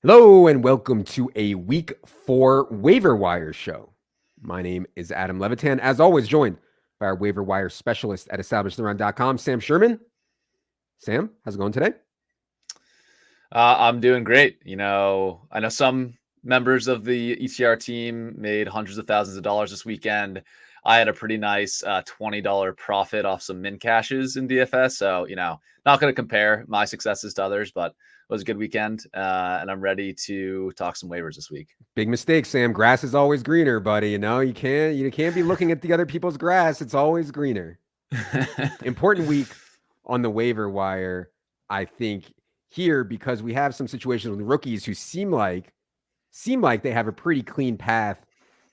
Hello and welcome to a week 4 waiver wire show. My name is Adam Levitan, as always joined by our waiver wire specialist at establishtheRun.com, Sam Sherman. Sam, how's it going today? I'm doing great. I know some members of the ETR team made hundreds of thousands of dollars this weekend. I had a pretty nice $20 profit off some min cashes in DFS. So, not going to compare my successes to others, but it was a good weekend. And I'm ready to talk some waivers this week. Big mistake, Sam. Grass is always greener, buddy. You can't be looking at the other people's grass. It's always greener. Important week on the waiver wire, I think, here because we have some situations with rookies who seem like they have a pretty clean path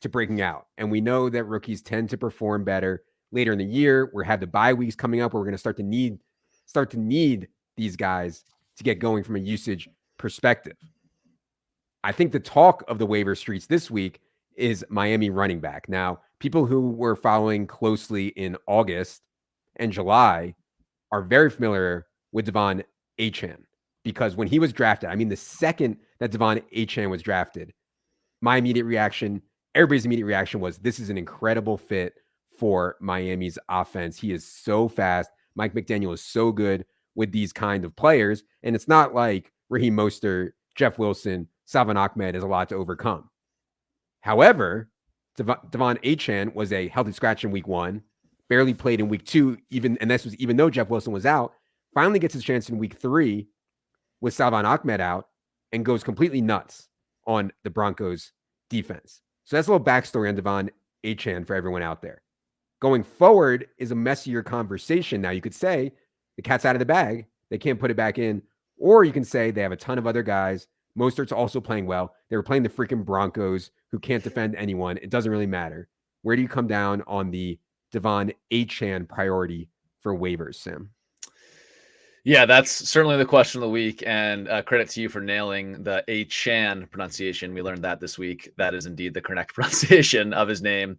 to breaking out. And we know that rookies tend to perform better later in the year. We have the bye weeks coming up where we're going to start to need these guys to get going from a usage perspective. I think the talk of the waiver streets this week is Miami running back. Now, people who were following closely in August and July are very familiar with Devon Achane because when he was drafted, the second that Devon Achane was drafted, my immediate reaction, everybody's immediate reaction was, this is an incredible fit for Miami's offense. He is so fast. Mike McDaniel is so good with these kind of players. And it's not like Raheem Mostert, Jeff Wilson, Salvon Ahmed is a lot to overcome. However, Devon Achane was a healthy scratch in week 1, barely played in week 2, and this was even though Jeff Wilson was out, finally gets his chance in week 3 with Salvon Ahmed out and goes completely nuts on the Broncos defense. So that's a little backstory on Devon Achane for everyone out there. Going forward is a messier conversation. Now you could say the cat's out of the bag. They can't put it back in. Or you can say they have a ton of other guys. Mostert's also playing well. They were playing the freaking Broncos who can't defend anyone. It doesn't really matter. Where do you come down on the Devon Achane priority for waivers, Sam? Yeah, that's certainly the question of the week, and credit to you for nailing the Achane pronunciation. We learned that this week. That is indeed the correct pronunciation of his name.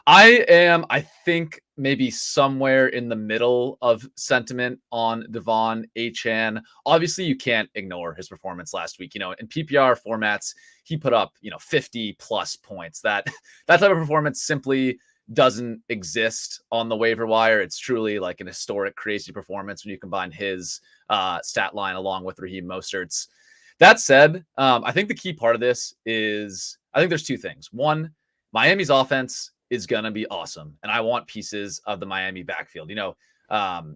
I think, maybe somewhere in the middle of sentiment on Devon Achane. Obviously, you can't ignore his performance last week. In PPR formats, he put up, 50 plus points. That type of performance simply doesn't exist on the waiver wire. It's truly like an historic, crazy performance when you combine his stat line along with Raheem Mostert's. That said, I think the key part of this is, I think there's two things. One, Miami's offense is going to be awesome, and I want pieces of the Miami backfield.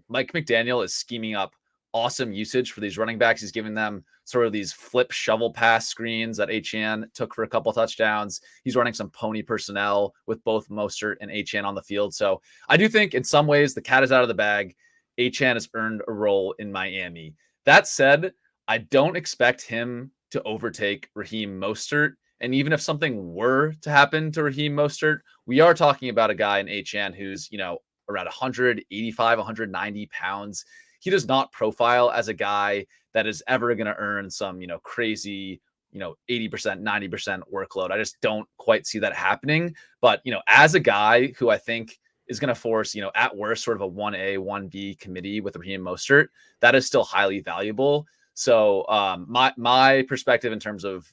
Mike McDaniel is scheming up awesome usage for these running backs. He's giving them sort of these flip shovel pass screens that Achane took for a couple touchdowns. He's running some pony personnel with both Mostert and Achane on the field. So I do think in some ways the cat is out of the bag. Achane has earned a role in Miami. That said, I don't expect him to overtake Raheem Mostert. And even if something were to happen to Raheem Mostert, we are talking about a guy in Achane who's, around 185, 190 pounds. He does not profile as a guy that is ever going to earn some, crazy, 80%, 90% workload. I just don't quite see that happening. But, as a guy who I think is going to force, at worst, sort of a 1A, 1B committee with Raheem Mostert, that is still highly valuable. So my perspective in terms of,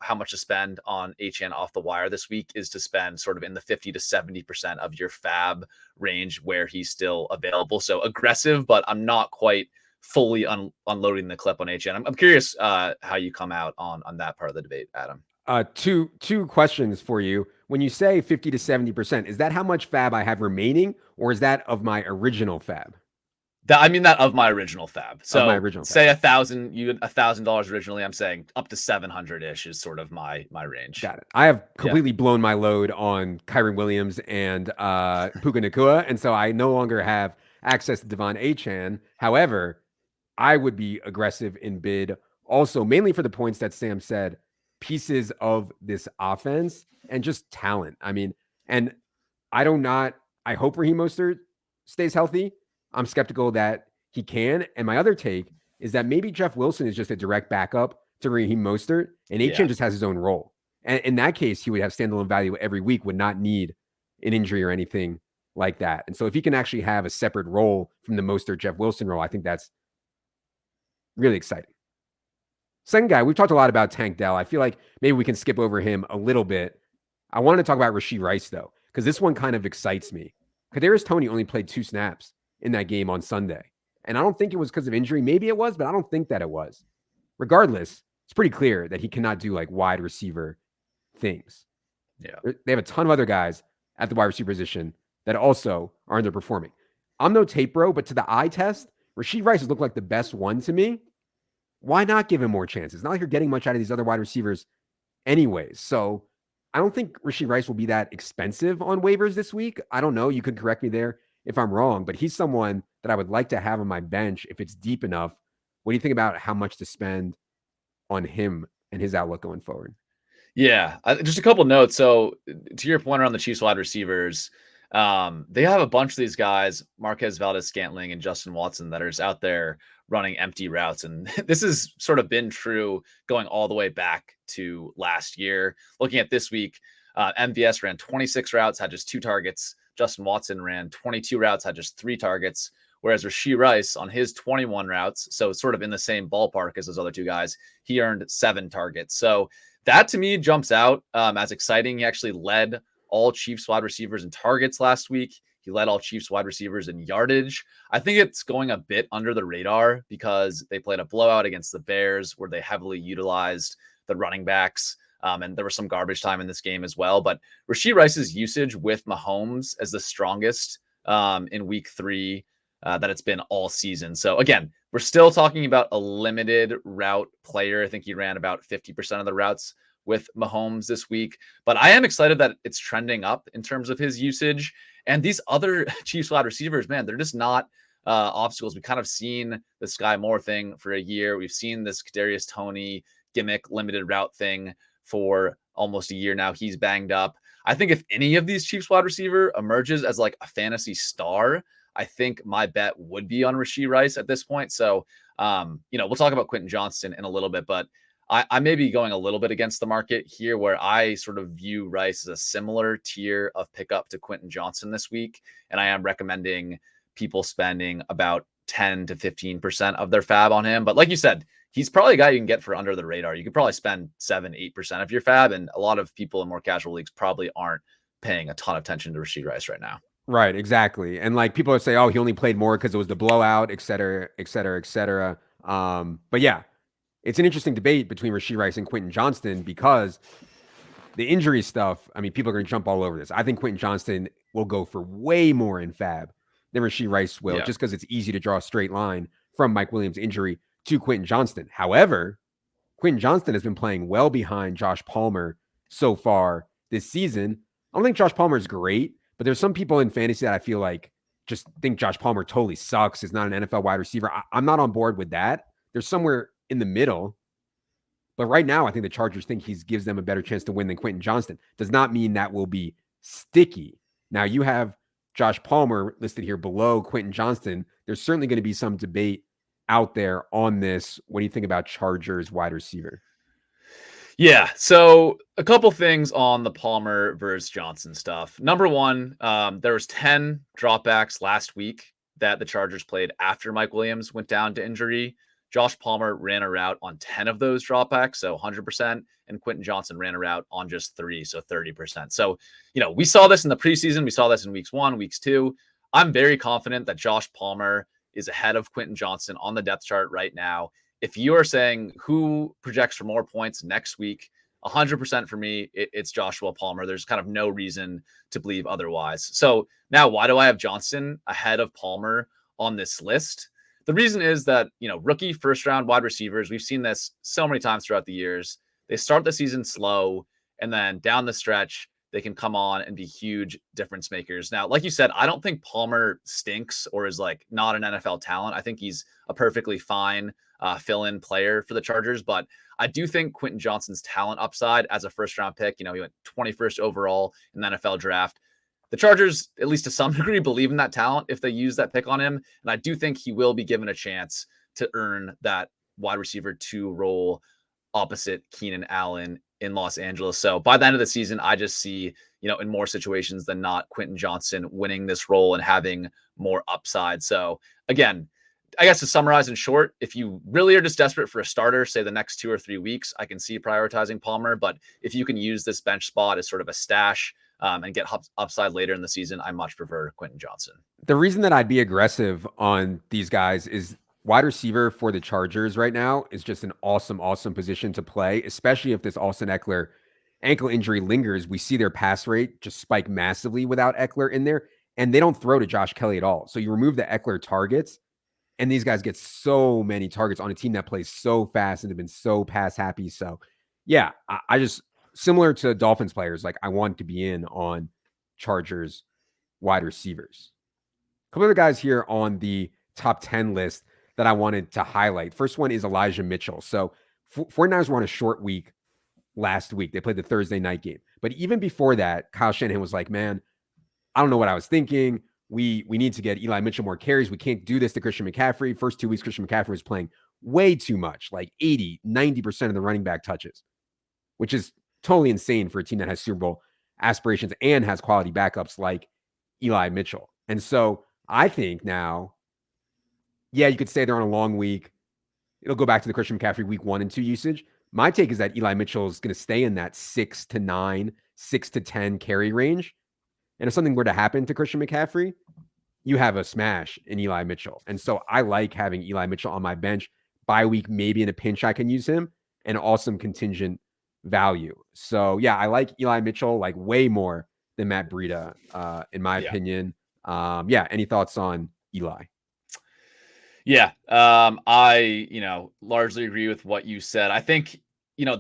how much to spend on Achane off the wire this week is to spend sort of in the 50 to 70% of your FAAB range where he's still available. So aggressive, but I'm not quite fully unloading the clip on Achane. I'm curious how you come out on that part of the debate, Adam. Two questions for you. When you say 50 to 70%, is that how much FAAB I have remaining, or is that of my original FAAB? That of my original FAAB. So my original say $1,000, you had $1,000 originally. I'm saying up to 700-ish is sort of my range. Got it. I have completely blown my load on Kyren Williams and Puka Nacua, and so I no longer have access to Devon Achane. However, I would be aggressive in bid also, mainly for the points that Sam said, pieces of this offense and just talent. And I hope Raheem Mostert stays healthy. I'm skeptical that he can. And my other take is that maybe Jeff Wilson is just a direct backup to Raheem Mostert, and Achane just has his own role. And in that case, he would have standalone value every week, would not need an injury or anything like that. And so if he can actually have a separate role from the Mostert Jeff Wilson role, I think that's really exciting. Second guy, we've talked a lot about Tank Dell. I feel like maybe we can skip over him a little bit. I wanted to talk about Rasheed Rice, though, because this one kind of excites me. Kadarius Toney only played 2 snaps in that game on Sunday. And I don't think it was because of injury. Maybe it was, but I don't think that it was. Regardless, it's pretty clear that he cannot do like wide receiver things. Yeah. They have a ton of other guys at the wide receiver position that also are underperforming. I'm no tape bro, but to the eye test, Rasheed Rice has looked like the best one to me. Why not give him more chances? Not like you're getting much out of these other wide receivers anyways. So I don't think Rasheed Rice will be that expensive on waivers this week. I don't know. You could correct me there if I'm wrong, but he's someone that I would like to have on my bench if it's deep enough. What do you think about how much to spend on him and his outlook going forward? Yeah, just a couple notes. So to your point around the Chiefs wide receivers, they have a bunch of these guys, Marquez Valdez-Scantling and Justin Watson, that are just out there running empty routes. And this has sort of been true going all the way back to last year. Looking at this week, MVS ran 26 routes, had just 2 targets. Justin Watson ran 22 routes, had just 3 targets. Whereas Rasheed Rice on his 21 routes, so sort of in the same ballpark as those other 2 guys, he earned 7 targets. So that to me jumps out as exciting. He actually led all Chiefs wide receivers in targets last week. He led all Chiefs wide receivers in yardage. I think it's going a bit under the radar because they played a blowout against the Bears where they heavily utilized the running backs. And there was some garbage time in this game as well. But Rasheed Rice's usage with Mahomes as the strongest in week 3 that it's been all season. So again, we're still talking about a limited route player. I think he ran about 50% of the routes with Mahomes this week, but I am excited that it's trending up in terms of his usage. And these other Chiefs wide receivers, man, they're just not obstacles. We've kind of seen the Sky Moore thing for a year. We've seen this Kadarius Toney gimmick limited route thing for almost a year now. He's banged up. I think if any of these Chiefs wide receiver emerges as like a fantasy star, I think my bet would be on Rasheed Rice at this point. So, we'll talk about Quentin Johnson in a little bit, but I may be going a little bit against the market here where I sort of view Rice as a similar tier of pickup to Quentin Johnson this week. And I am recommending people spending about 10 to 15% of their FAAB on him. But like you said, he's probably a guy you can get for under the radar. You could probably spend 7-8% of your FAAB. And a lot of people in more casual leagues probably aren't paying a ton of attention to Rasheed Rice right now. Right, exactly. And like people say, oh, he only played more because it was the blowout, et cetera, et cetera, et cetera. But yeah, it's an interesting debate between Rasheed Rice and Quentin Johnson because the injury stuff, I mean, people are going to jump all over this. I think Quentin Johnson will go for way more in FAAB than Rasheed Rice will, just because it's easy to draw a straight line from Mike Williams' injury to Quentin Johnston. However, Quentin Johnston has been playing well behind Josh Palmer so far this season. I don't think Josh Palmer is great, but there's some people in fantasy that I feel like just think Josh Palmer totally sucks. Is not an NFL wide receiver. I'm not on board with that. There's somewhere in the middle. But right now, I think the Chargers think he gives them a better chance to win than Quentin Johnston. Does not mean that will be sticky. Now, you have Josh Palmer listed here below Quentin Johnston. There's certainly going to be some debate out there on this. What do you think about Chargers wide receiver? Yeah, so a couple things on the Palmer versus Johnson stuff. Number one, there was 10 dropbacks last week that the Chargers played after Mike Williams went down to injury. Josh Palmer ran a route on 10 of those dropbacks, so 100%, and Quentin Johnson ran a route on just 3, so 30%. So, we saw this in the preseason. We saw this in weeks 1, weeks 2. I'm very confident that Josh Palmer is ahead of Quentin Johnson on the depth chart right now. If you are saying who projects for more points next week, 100% for me, it's Joshua Palmer. There's kind of no reason to believe otherwise. So now why do I have Johnson ahead of Palmer on this list? The reason is that, rookie first round wide receivers, we've seen this so many times throughout the years. They start the season slow and then down the stretch, they can come on and be huge difference makers. Now, like you said, I don't think Palmer stinks or is like not an NFL talent. I think he's a perfectly fine fill-in player for the Chargers, but I do think Quentin Johnson's talent upside as a first-round pick, he went 21st overall in the NFL draft. The Chargers, at least to some degree, believe in that talent if they use that pick on him, and I do think he will be given a chance to earn that wide receiver 2 role opposite Keenan Allen in Los Angeles. So by the end of the season, I just see, in more situations than not, Quentin Johnson winning this role and having more upside. So again, I guess to summarize in short, if you really are just desperate for a starter, say the next 2 or 3 weeks, I can see prioritizing Palmer. But if you can use this bench spot as sort of a stash and get upside later in the season, I much prefer Quentin Johnson. The reason that I'd be aggressive on these guys is wide receiver for the Chargers right now is just an awesome, awesome position to play, especially if this Austin Eckler ankle injury lingers. We see their pass rate just spike massively without Eckler in there, and they don't throw to Josh Kelly at all. So you remove the Eckler targets, and these guys get so many targets on a team that plays so fast and have been so pass happy. So, yeah, I just, similar to Dolphins players, like I want to be in on Chargers wide receivers. A couple other guys here on the top 10 list that I wanted to highlight. First one is Elijah Mitchell. So 49ers were on a short week last week. They played the Thursday night game. But even before that, Kyle Shanahan was like, man, I don't know what I was thinking. We need to get Eli Mitchell more carries. We can't do this to Christian McCaffrey. First 2 weeks, Christian McCaffrey was playing way too much, like 80, 90% of the running back touches, which is totally insane for a team that has Super Bowl aspirations and has quality backups like Eli Mitchell. And so I think now, yeah, you could say they're on a long week. It'll go back to the Christian McCaffrey week 1 and 2 usage. My take is that Eli Mitchell is going to stay in that 6 to 9, 6 to 10 carry range. And if something were to happen to Christian McCaffrey, you have a smash in Eli Mitchell. And so I like having Eli Mitchell on my bench. Bye week, maybe in a pinch, I can use him, and awesome contingent value. So yeah, I like Eli Mitchell like way more than Matt Breida, in my opinion. Yeah. Any thoughts on Eli? Yeah. I, largely agree with what you said. I think,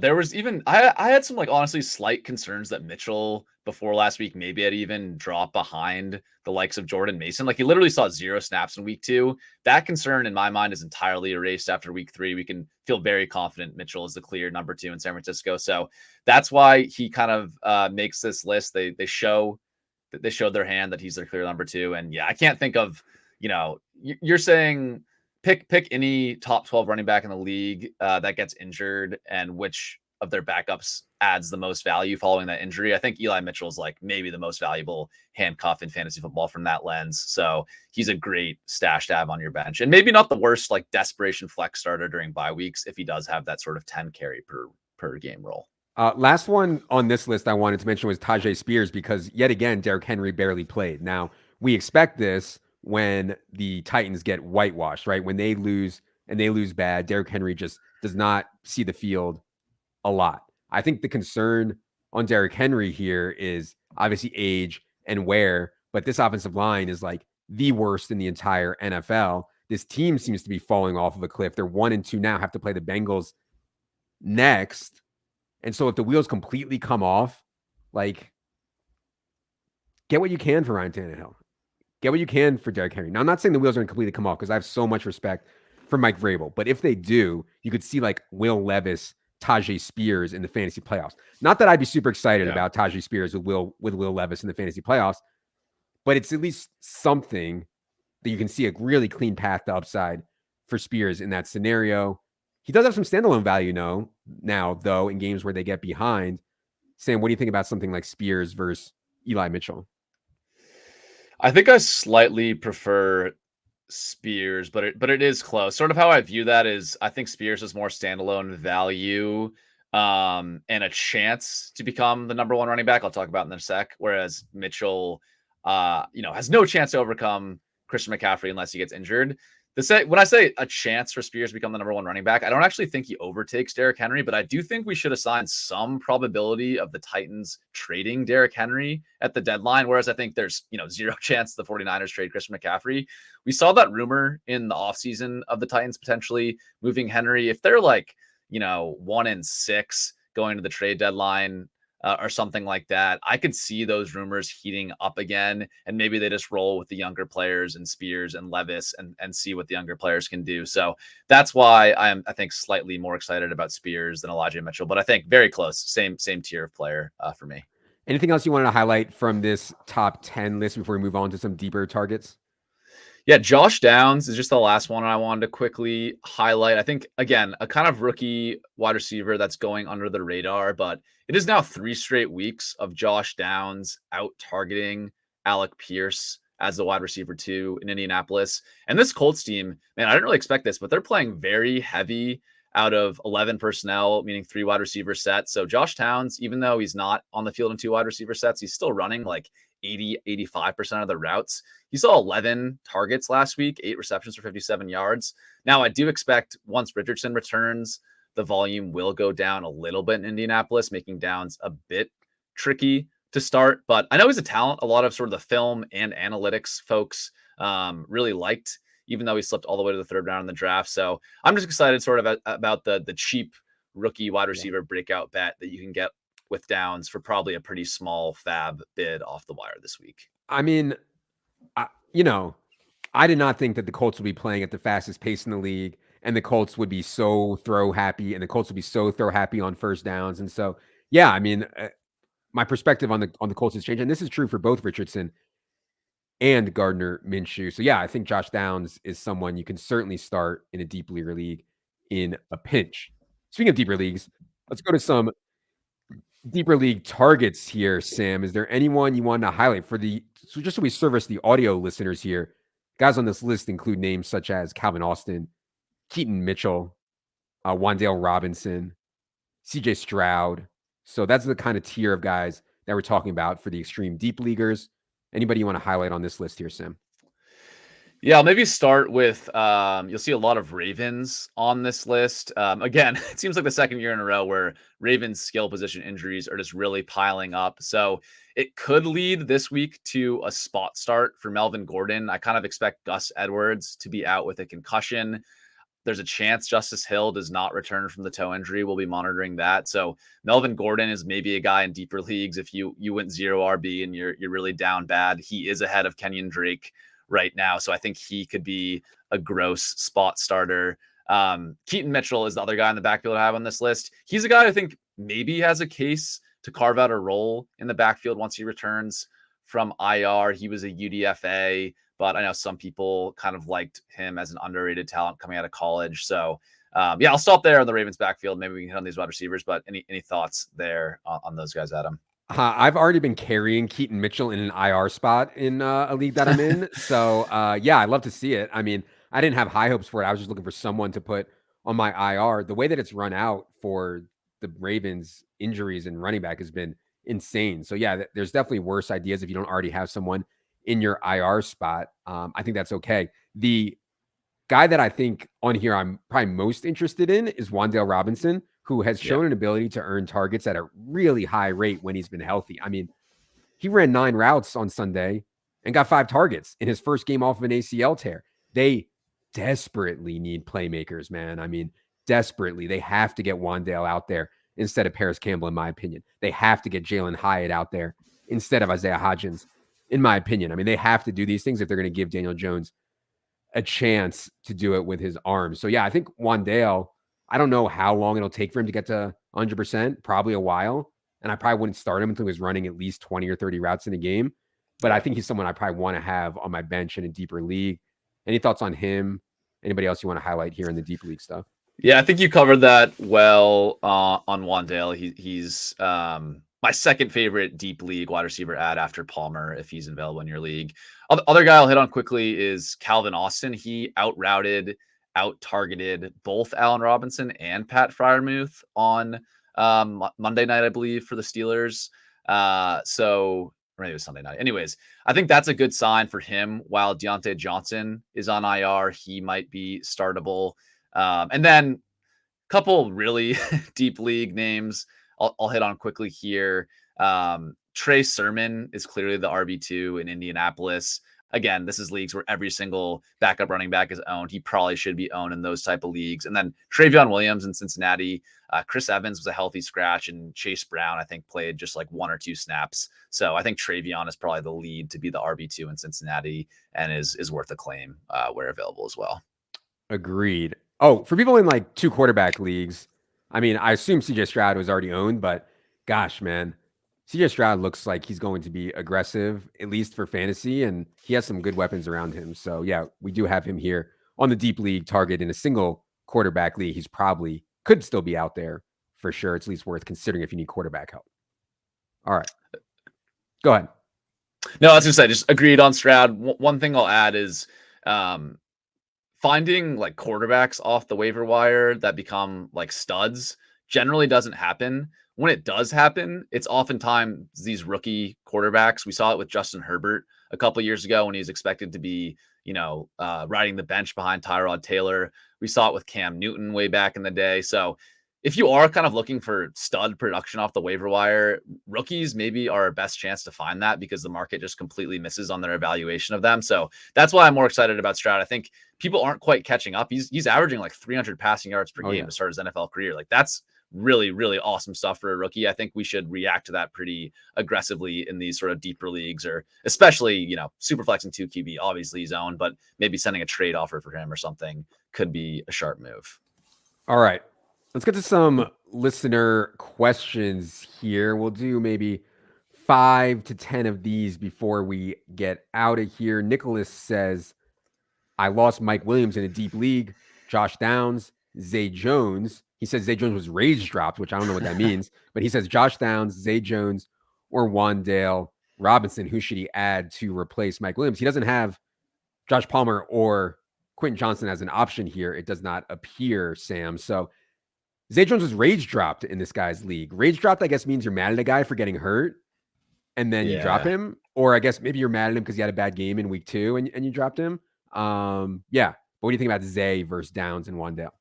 there was even, I had some like honestly slight concerns that Mitchell before last week maybe had even dropped behind the likes of Jordan Mason. Like he literally saw 0 snaps in week 2. That concern in my mind is entirely erased after week 3. We can feel very confident Mitchell is the clear number 2 in San Francisco. So that's why he kind of makes this list. They showed their hand that he's their clear number 2. And yeah, I can't think of, you're saying pick any top 12 running back in the league that gets injured and which of their backups adds the most value following that injury. I think Eli Mitchell is like maybe the most valuable handcuff in fantasy football from that lens. So he's a great stash to have on your bench, and maybe not the worst like desperation flex starter during bye weeks if he does have that sort of 10 carry per game role. Last one on this list I wanted to mention was Tajae Spears, because yet again, Derrick Henry barely played. Now we expect this when the Titans get whitewashed, right? When they lose and they lose bad, Derrick Henry just does not see the field a lot. I think the concern on Derrick Henry here is obviously age and wear, but this offensive line is like the worst in the entire NFL. This team seems to be falling off of a cliff. They're 1-2 now, have to play the Bengals next. And so if the wheels completely come off, like, get what you can for Ryan Tannehill. Get what you can for Derrick Henry. Now, I'm not saying the wheels are going to completely come off because I have so much respect for Mike Vrabel. But if they do, you could see like Will Levis, Tajae Spears in the fantasy playoffs. Not that I'd be super excited about Tajae Spears with Will Levis in the fantasy playoffs, but it's at least something that you can see a really clean path to upside for Spears in that scenario. He does have some standalone value now, though, in games where they get behind. Sam, what do you think about something like Spears versus Eli Mitchell? I think I slightly prefer Spears, but it is close. Sort of how I view that is I think Spears has more standalone value and a chance to become the number 1 running back. I'll talk about in a sec. Whereas Mitchell, has no chance to overcome Christian McCaffrey unless he gets injured. When I say a chance for Spears to become the number 1 running back, I don't actually think he overtakes Derrick Henry, but I do think we should assign some probability of the Titans trading Derrick Henry at the deadline, whereas I think there's, 0 chance the 49ers trade Christian McCaffrey. We saw that rumor in the offseason of the Titans potentially moving Henry. If they're like, 1-6 going to the trade deadline, or something like that, I could see those rumors heating up again, and maybe they just roll with the younger players and Spears and Levis and see what the younger players can do. So that's why I think slightly more excited about Spears than Elijah Mitchell, but I think very close, same tier of player for me. Anything else you wanted to highlight from this top 10 list before we move on to some deeper targets? Yeah, Josh Downs is just the last one I wanted to quickly highlight. I think, again, a kind of rookie wide receiver that's going under the radar, but it is now 3 straight weeks of Josh Downs out targeting Alec Pierce as the wide receiver 2 in Indianapolis. And this Colts team, man, I didn't really expect this, but they're playing very heavy out of 11 personnel, meaning 3 wide receiver sets. So Josh Towns, even though he's not on the field in 2 wide receiver sets, he's still running like 85% of the routes. He saw 11 targets last week, 8 receptions for 57 yards. Now, I do expect once Richardson returns, the volume will go down a little bit in Indianapolis, making Downs a bit tricky to start. But I know he's a talent. A lot of sort of the film and analytics folks really liked, even though he slipped all the way to the 3rd round in the draft. So I'm just excited sort of about the cheap rookie wide receiver breakout bet that you can get with Downs for probably a pretty small FAAB bid off the wire this week. I mean, I did not think that the Colts would be playing at the fastest pace in the league, and the Colts would be so throw happy, and the Colts would be so throw happy on first downs. And so, yeah, I mean, my perspective on the Colts has changed, and this is true for both Richardson and Gardner Minshew. So, yeah, I think Josh Downs is someone you can certainly start in a deep leaguer league in a pinch. Speaking of deeper leagues, let's go to some deeper league targets here, Sam. Is there anyone you want to highlight so just so we service the audio listeners here? Guys on this list include names such as Calvin Austin, Keaton Mitchell, Wan'Dale Robinson, CJ Stroud. So that's the kind of tier of guys that we're talking about for the extreme deep leaguers. Anybody you want to highlight on this list here, Sam? Yeah, I'll maybe start with you'll see a lot of Ravens on this list. Again, it seems like the second year in a row where Ravens skill position injuries are just really piling up. So it could lead this week to a spot start for Melvin Gordon. I kind of expect Gus Edwards to be out with a concussion. There's a chance Justice Hill does not return from the toe injury. We'll be monitoring that. So Melvin Gordon is maybe a guy in deeper leagues. If you went 0 RB and you're really down bad, he is ahead of Kenyon Drake right now. So I think he could be a gross spot starter. Keaton Mitchell is the other guy in the backfield I have on this list. He's a guy I think maybe has a case to carve out a role in the backfield once he returns from IR. He was a UDFA, but I know some people kind of liked him as an underrated talent coming out of college. So yeah, I'll stop there on the Ravens backfield. Maybe we can hit on these wide receivers, but any thoughts there on those guys, Adam? I've already been carrying Keaton Mitchell in an IR spot in a league that I'm in. So, yeah, I'd love to see it. I mean, I didn't have high hopes for it. I was just looking for someone to put on my IR. The way that it's run out for the Ravens injuries and running back has been insane. So, yeah, there's definitely worse ideas if you don't already have someone in your IR spot. I think that's okay. The guy that I think on here I'm probably most interested in is Wan'Dale Robinson, who has shown an ability to earn targets at a really high rate when he's been healthy. I mean, he ran 9 routes on Sunday and got 5 targets in his first game off of an ACL tear. They desperately need playmakers, man. I mean, desperately. They have to get Wan'Dale out there instead of Paris Campbell, in my opinion. They have to get Jalen Hyatt out there instead of Isaiah Hodgins, in my opinion. I mean, they have to do these things if they're going to give Daniel Jones a chance to do it with his arms. So, yeah, I think Wan'Dale, I don't know how long it'll take for him to get to 100%, probably a while. And I probably wouldn't start him until he was running at least 20 or 30 routes in a game. But I think he's someone I probably want to have on my bench in a deeper league. Any thoughts on him? Anybody else you want to highlight here in the deep league stuff? Yeah, I think you covered that well on Wan'Dale. He's my second favorite deep league wide receiver ad after Palmer, if he's available in your league. Other guy I'll hit on quickly is Calvin Austin. He out-routed, out-targeted both Allen Robinson and Pat Freiermuth on Monday night, I believe, for the Steelers. So maybe it was Sunday night. Anyways, I think that's a good sign for him. While Deontay Johnson is on IR, he might be startable. And then a couple really deep league names I'll hit on quickly here. Trey Sermon is clearly the RB2 in Indianapolis. Again, this is leagues where every single backup running back is owned. He probably should be owned in those type of leagues. And then Travion Williams in Cincinnati. Chris Evans was a healthy scratch, and Chase Brown, I think, played just like 1 or 2 snaps. So I think Travion is probably the lead to be the RB2 in Cincinnati and is worth a claim where available as well. Agreed. Oh, for people in like 2 quarterback leagues, I mean, I assume CJ Stroud was already owned, but gosh, man, CJ Stroud looks like he's going to be aggressive, at least for fantasy, and he has some good weapons around him. So, yeah, we do have him here on the deep league target in a single quarterback league. He's probably could still be out there for sure. It's at least worth considering if you need quarterback help. All right. Go ahead. No, I was gonna say, just agreed on Stroud. One thing I'll add is finding like quarterbacks off the waiver wire that become like studs generally doesn't happen. When it does happen, it's oftentimes these rookie quarterbacks. We saw it with Justin Herbert a couple years ago when he was expected to be, riding the bench behind Tyrod Taylor. We saw it with Cam Newton way back in the day. So if you are kind of looking for stud production off the waiver wire, rookies maybe are our best chance to find that because the market just completely misses on their evaluation of them. So that's why I'm more excited about Stroud. I think people aren't quite catching up. He's averaging like 300 passing yards per game to start his NFL career. Like that's really, really awesome stuff for a rookie. I think we should react to that pretty aggressively in these sort of deeper leagues, or especially, super flexing 2 QB, obviously he's owned, but maybe sending a trade offer for him or something could be a sharp move. All right. Let's get to some listener questions here. We'll do maybe 5 to 10 of these before we get out of here. Nicholas says, I lost Mike Williams in a deep league. Josh Downs, Zay Jones. He says Zay Jones was rage dropped, which I don't know what that means. But he says Josh Downs, Zay Jones, or Wan'Dale Robinson. Who should he add to replace Mike Williams? He doesn't have Josh Palmer or Quentin Johnson as an option here. It does not appear, Sam. So Zay Jones was rage dropped in this guy's league. Rage dropped, I guess, means you're mad at a guy for getting hurt and then you drop him. Or I guess maybe you're mad at him because he had a bad game in week 2 and you dropped him. Yeah. But what do you think about Zay versus Downs and Wan'Dale?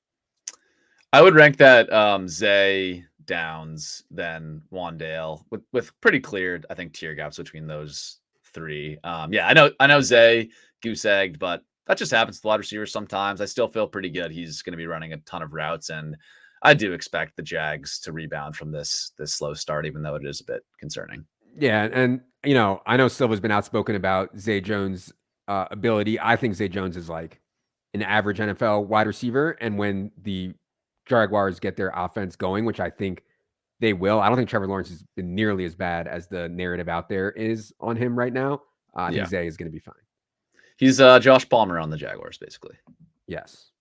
I would rank that Zay, Downs, then Wan'Dale with pretty clear, I think, tier gaps between those 3. I know Zay goose egged, but that just happens to wide receivers sometimes. I still feel pretty good. He's going to be running a ton of routes, and I do expect the Jags to rebound from this slow start, even though it is a bit concerning. Yeah, and I know Silva's been outspoken about Zay Jones' ability. I think Zay Jones is like an average NFL wide receiver, and when the Jaguars get their offense going, which I think they will, I don't think Trevor Lawrence has been nearly as bad as the narrative out there is on him right now. I think Zay is going to be fine. He's Josh Palmer on the Jaguars, basically. Yes.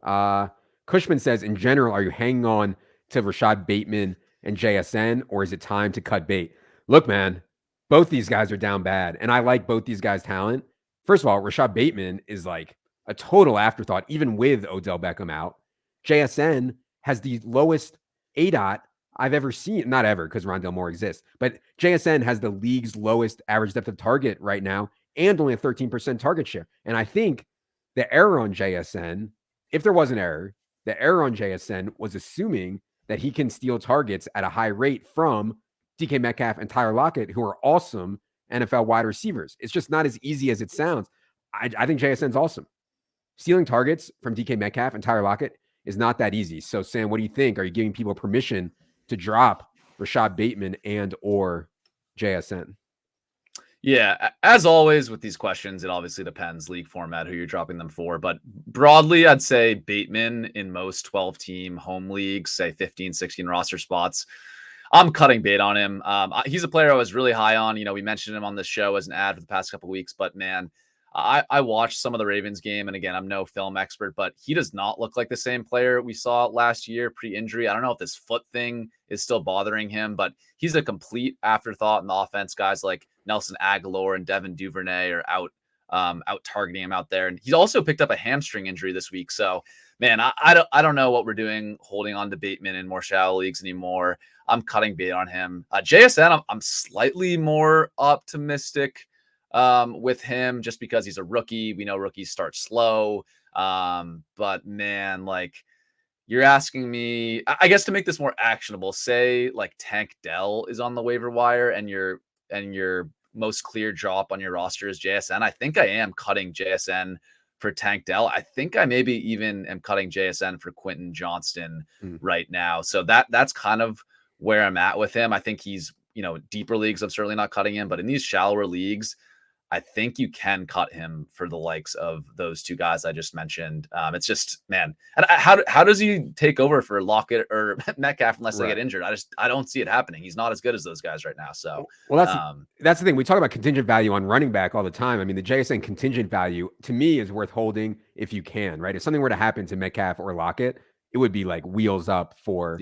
Cushman says, in general, are you hanging on to Rashad Bateman and JSN, or is it time to cut bait? Look, man, both these guys are down bad, and I like both these guys' talent. First of all, Rashad Bateman is like a total afterthought, even with Odell Beckham out. JSN has the lowest ADOT I've ever seen. Not ever, because Rondale Moore exists, but JSN has the league's lowest average depth of target right now and only a 13% target share. And I think the error on JSN, if there was an error, the error on JSN was assuming that he can steal targets at a high rate from DK Metcalf and Tyler Lockett, who are awesome NFL wide receivers. It's just not as easy as it sounds. I think JSN's awesome. Stealing targets from DK Metcalf and Tyler Lockett is not that easy. So, Sam, what do you think? Are you giving people permission to drop Rashad Bateman and or JSN? Yeah, as always with these questions, it obviously depends league format, who you're dropping them for. But broadly, I'd say Bateman in most 12-team home leagues, say 15, 16 roster spots. I'm cutting bait on him. He's a player I was really high on. We mentioned him on this show as an ad for the past couple of weeks. But, man, I watched some of the Ravens game. And, again, I'm no film expert, but he does not look like the same player we saw last year pre-injury. I don't know if this foot thing is still bothering him, but he's a complete afterthought in the offense. Guys like Nelson Aguilar and Devin Duvernay are out targeting him out there. And he's also picked up a hamstring injury this week. So, man, I don't know what we're doing holding on to Bateman in more shallow leagues anymore. I'm cutting bait on him. JSN, I'm slightly more optimistic with him just because he's a rookie. We know rookies start slow. But, man, like, you're asking me, I guess, to make this more actionable, say like Tank Dell is on the waiver wire and your most clear drop on your roster is JSN. I think I am cutting JSN for Tank Dell. I think I maybe even am cutting JSN for Quentin Johnson right now. So that's kind of where I'm at with him. I think he's, deeper leagues, I'm certainly not cutting him, but in these shallower leagues, I think you can cut him for the likes of those 2 guys I just mentioned. It's just, man, and how does he take over for Lockett or Metcalf unless they get injured? I don't see it happening. He's not as good as those guys right now. So, well, that's the thing. We talk about contingent value on running back all the time. I mean, the JSN contingent value to me is worth holding if you can, right? If something were to happen to Metcalf or Lockett, it would be like wheels up for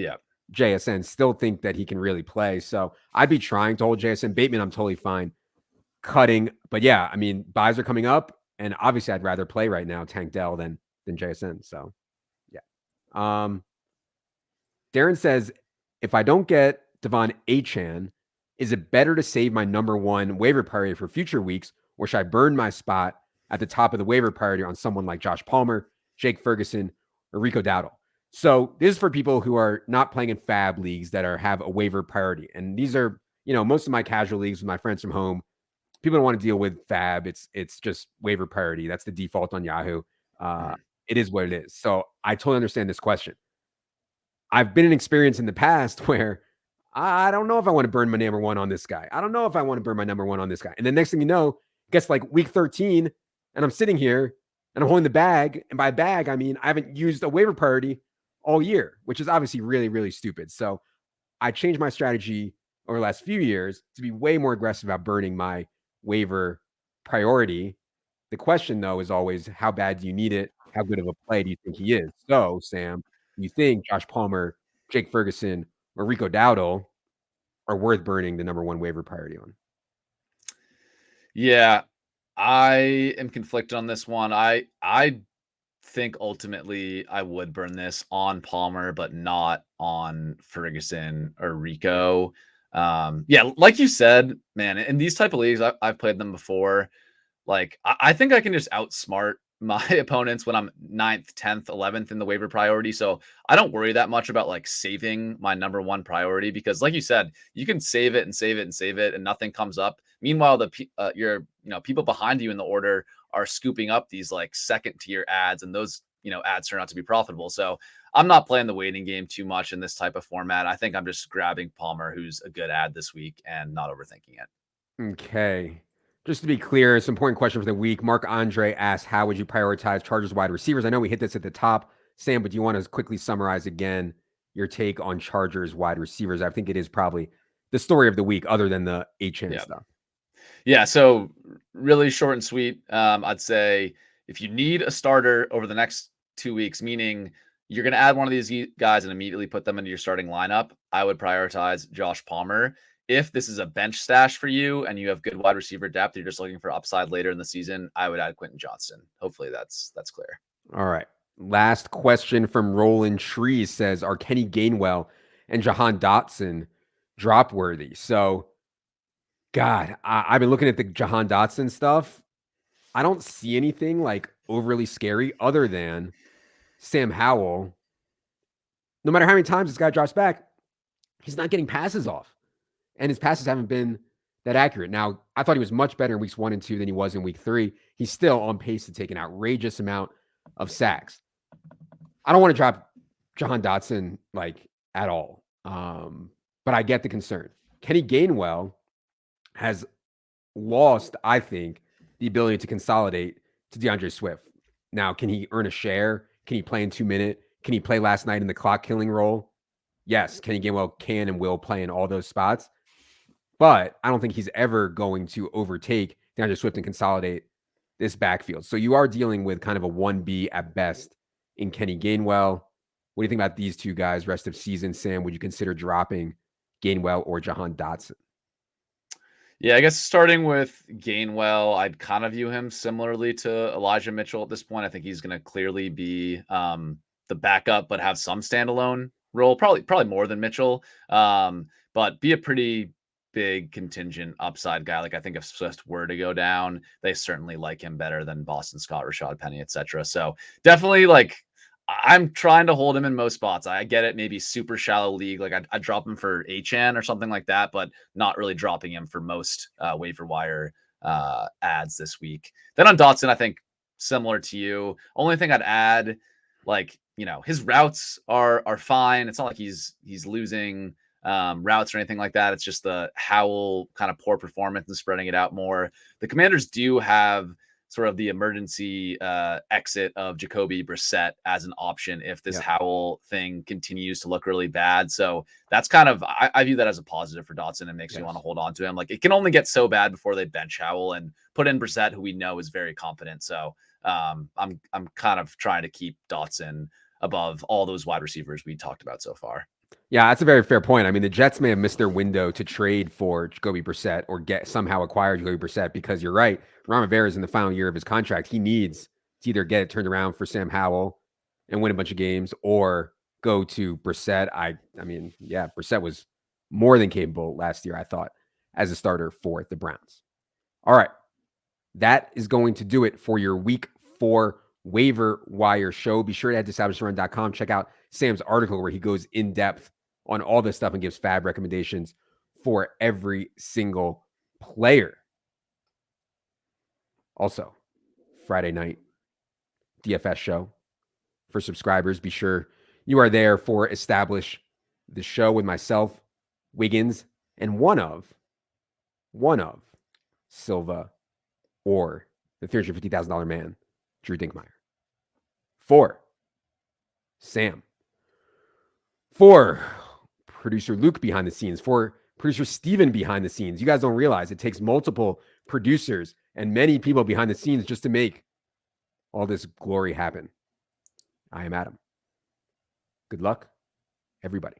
JSN. Still think that he can really play. So I'd be trying to hold JSN. Bateman, I'm totally fine cutting. But yeah, I mean, buys are coming up, and obviously I'd rather play right now Tank Dell than JSN. So yeah. Darren says, if I don't get Devon Achan, is it better to save my number one waiver priority for future weeks, or should I burn my spot at the top of the waiver priority on someone like Josh Palmer, Jake Ferguson, or Rico Dowdle? So this is for people who are not playing in FAAB leagues that have a waiver priority. And these are, most of my casual leagues with my friends from home. People don't want to deal with FAAB. It's just waiver priority. That's the default on Yahoo. It is what it is. So I totally understand this question. I've been in experience in the past where I don't know if I want to burn my number one on this guy. I don't know if I want to burn my number one on this guy. And the next thing you know, it gets like week 13, and I'm sitting here and I'm holding the bag. And by bag, I mean I haven't used a waiver priority all year, which is obviously really, really stupid. So I changed my strategy over the last few years to be way more aggressive about burning my waiver priority. The question, though, is always how bad do you need it? How good of a play do you think he is? So, Sam, you think Josh Palmer, Jake Ferguson, or Rico Dowdle are worth burning the number one waiver priority on? Yeah, I am conflicted on this one. I think ultimately I would burn this on Palmer, but not on Ferguson or Rico. Yeah, like you said, man, in these type of leagues, I've played them before. Like, I think I can just outsmart my opponents when I'm 9th, 10th, 11th in the waiver priority. So I don't worry that much about like saving my number one priority because, like you said, you can save it and save it and save it, and nothing comes up. Meanwhile, your people behind you in the order are scooping up these like second tier ads, and those ads turn out to be profitable. So I'm not playing the waiting game too much in this type of format. I think I'm just grabbing Palmer, who's a good ad this week, and not overthinking it. Okay. Just to be clear, it's an important question for the week. Mark Andre asked, how would you prioritize Chargers wide receivers? I know we hit this at the top, Sam, but do you want to quickly summarize again your take on Chargers wide receivers? I think it is probably the story of the week other than the HN stuff. Yeah, so really short and sweet. I'd say if you need a starter over the next 2 weeks, meaning you're going to add one of these guys and immediately put them into your starting lineup, I would prioritize Josh Palmer. If this is a bench stash for you and you have good wide receiver depth, you're just looking for upside later in the season, I would add Quentin Johnson. Hopefully that's clear. All right. Last question from Roland Trees says, are Kenny Gainwell and Jahan Dotson drop worthy? So, God, I've been looking at the Jahan Dotson stuff. I don't see anything like overly scary other than Sam Howell. No matter how many times this guy drops back, he's not getting passes off. And his passes haven't been that accurate. Now, I thought he was much better in weeks 1 and 2 than he was in week 3. He's still on pace to take an outrageous amount of sacks. I don't want to drop Jahan Dotson like at all. But I get the concern. Kenny Gainwell has lost, I think, the ability to consolidate to DeAndre Swift. Now, can he earn a share? Can he play in 2 minute? Can he play last night in the clock killing role? Yes, Kenny Gainwell can and will play in all those spots. But I don't think he's ever going to overtake DeAndre Swift and consolidate this backfield. So you are dealing with kind of a 1B at best in Kenny Gainwell. What do you think about these two guys rest of season, Sam? Would you consider dropping Gainwell or Jahan Dotson? Yeah, I guess starting with Gainwell, I'd kind of view him similarly to Elijah Mitchell at this point. I think he's going to clearly be the backup, but have some standalone role, probably more than Mitchell, but be a pretty big contingent upside guy. Like I think if Swift were to go down, they certainly like him better than Boston Scott, Rashad Penny, etc. So definitely like I'm trying to hold him in most spots. I get it, maybe super shallow league. Like I'd drop him for HN or something like that, but not really dropping him for most waiver wire ads this week. Then on Dotson, I think similar to you. Only thing I'd add, like his routes are fine. It's not like he's losing routes or anything like that. It's just the Howell kind of poor performance and spreading it out more. The Commanders do have sort of the emergency exit of Jacoby Brissett as an option if this Howell thing continues to look really bad. So that's kind of, I view that as a positive for Dotson and makes me want to hold on to him. Like it can only get so bad before they bench Howell and put in Brissett, who we know is very competent. So I'm kind of trying to keep Dotson above all those wide receivers we talked about so far. Yeah, that's a very fair point. I mean, the Jets may have missed their window to trade for Jacoby Brissett or somehow acquire Jacoby Brissett because you're right. Ron Rivera is in the final year of his contract. He needs to either get it turned around for Sam Howell and win a bunch of games or go to Brissett. I mean, yeah, Brissett was more than capable last year, I thought, as a starter for the Browns. All right. That is going to do it for your week 4 waiver wire show. Be sure to head to establishedrun.com. Check out Sam's article where he goes in depth on all this stuff and gives FAAB recommendations for every single player. Also, Friday night DFS show for subscribers. Be sure you are there for Establish the Show with myself, Wiggins, and one of Silva or the $350,000 man, Drew Dinkmeyer. For Sam. For producer Luke behind the scenes. For producer Steven behind the scenes. You guys don't realize it takes multiple producers and many people behind the scenes just to make all this glory happen. I am Adam. Good luck, everybody.